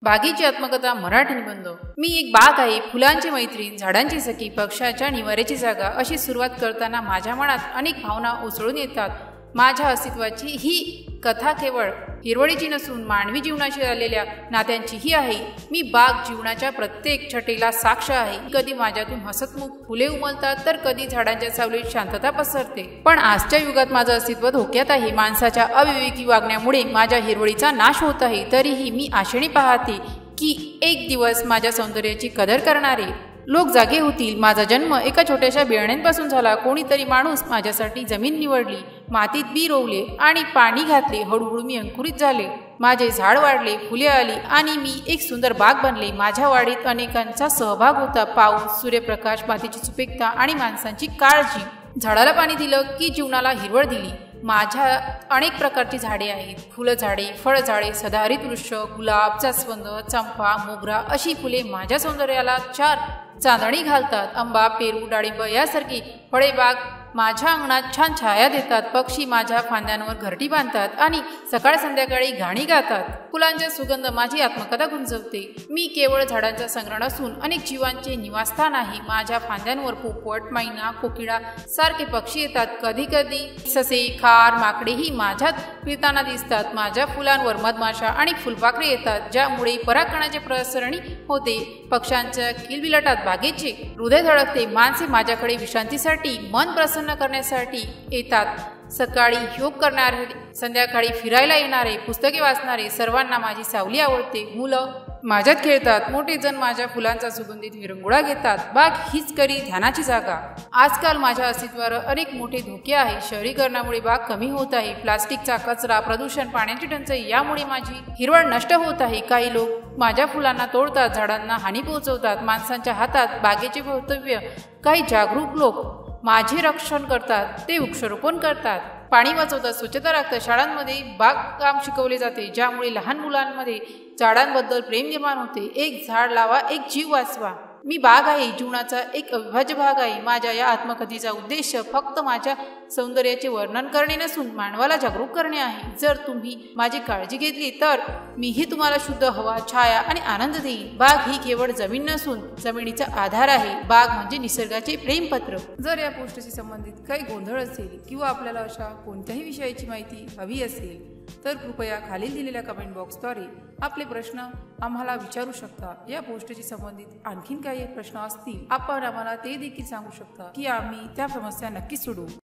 बागेची आत्मकथा मराठी निबंध। मी एक बाग आहे, फुलांची मैत्रीण, झाडांची सखी, पक्ष्याच्या निवाऱ्याची जागा अशी सुरुवात करताना माझ्या मनात अनेक भावना उसळून येतात। माझ्या अस्तित्वाची ही कथा केवळ हिरवळीची नसून मानवी जीवनाशी आलेल्या नात्यांची ही आहे। मी बाग जीवनाच्या प्रत्येक छटेला साक्ष आहे। कधी माझ्यातून हसतमुख फुले उमलतात तर कधी झाडांच्या सावलीत शांतता पसरते। पण आजच्या युगात माझं अस्तित्व धोक्यात आहे। माणसाच्या अविवेकी वागण्यामुळे माझ्या हिरवळीचा नाश होत आहे। तरीही मी आशेने पाहते की एक दिवस माझ्या सौंदर्याची कदर करणारे लोक जागे होतील। माझा जन्म एका छोट्याशा बियाण्यांपासून झाला। कोणीतरी माणूस माझ्यासाठी जमीन निवडली, मातीत बी रोवले आणि पाणी घातले। हळूहळू मी अंकुरित झाले, माझे झाड वाढले, फुले आली आणि मी एक सुंदर बाग बनले। माझ्या वाढीत अनेकांचा सहभाग होता, पाऊस, सूर्यप्रकाश, मातीची सुपीकता आणि माणसांची काळजी। झाडाला पाणी दिलं की जीवनाला हिरवळ दिली। माझ्या अनेक प्रकारची झाडे आहेत, फुलझाडे, फळझाडे, सदाहरित वृक्ष, गुलाब, जास्वंद, चंपा, मोगरा अशी फुले माझ्या सौंदर्याला चार चांदणी घालतात। आंबा, पेरू, डाळिंब यासारखी फळे बाग माझ्या अंगणात छान छाया देतात। पक्षी माझ्या फांद्यांवर घरटी बांधतात आणि सकाळ संध्याकाळी गाणी गातात। फुलांचा सुगंध माझी आत्मकथा गुंजवते। मी केवळ झाडांचा संग्रह नसून अनेक जीवांचे निवासस्थान आहे। माझ्या फांद्यांवर पोपट, मैना, कोकिळा सारखे पक्षी येतात। कधी कधी ससे, खार, माकडेही माझ्यात फिरताना दिसतात। माझ्या फुलांवर मधमाशा आणि फुलपाखरे येतात, ज्यामुळे परागकणाची प्रसरणी होते। पक्ष्यांच्या किलबिलाटात बागेचे हृदय धडकते। माणसे माझ्याकडे विश्रांतीसाठी, मन प्रसन्न करण्यासाठी येतात। सकाळी योग करणारे, संध्याकाळी फिरायला येणारे, पुस्तके वाचणारे, सर्वांना माझी सावली आवडते। मुलं माझ्यात खेळतात, मोठे जण माझ्या फुलांचा सुगंधित विरंगुळा घेतात। बाग हीच खरी ध्यानाची जागा। आजकाल माझ्या अस्तित्वावर अनेक मोठे धोके आहेत। शहरीकरणामुळे बाग कमी होत आहे, प्लास्टिकचा कचरा, प्रदूषण, पाण्याची टंचाई यामुळे माझी हिरवळ नष्ट होत आहे। काही लोक माझ्या फुलांना तोडतात, झाडांना हानी पोहोचवतात। माणसांच्या हातात बागेचे कर्तव्य। काही जागरूक लोक माझे रक्षण करतात, ते वृक्षारोपण करतात, पाणी वाचवतात, स्वच्छता राखतात। शाळांमध्ये बागकाम शिकवले जाते, ज्यामुळे लहान मुलांमध्ये झाडांबद्दल प्रेम निर्माण होते। एक झाड लावा, एक जीव वाचवा। मी बाग आहे, जीवनाचा एक अविभाज्य भाग आहे। माझ्या या आत्मकथेचा उद्देश फक्त माझ्या सौंदर्याचे वर्णन करणे नसून मानवाला जागरूक करणे आहे। जर तुम्ही माझी काळजी घेतली तर मीही तुम्हाला शुद्ध हवा, छाया आणि आनंद देईन। बाग ही केवळ जमीन नसून जमिनीचा आधार आहे। बाग म्हणजे निसर्गाचे प्रेमपत्र। जर या पोस्टशी संबंधित काही गोंधळ असेल किंवा आपल्याला अशा कोणत्याही विषयाची माहिती हवी असेल तर कृपया खालील दिलेल्या कमेंट बॉक्सद्वारे आपले प्रश्न आम्हाला विचारू शकता। या पोस्टशी संबंधित आणखीन काही प्रश्न असतील आपण आम्हाला ते देखील सांगू शकता की आम्ही त्या समस्या नक्कीच सोडवू।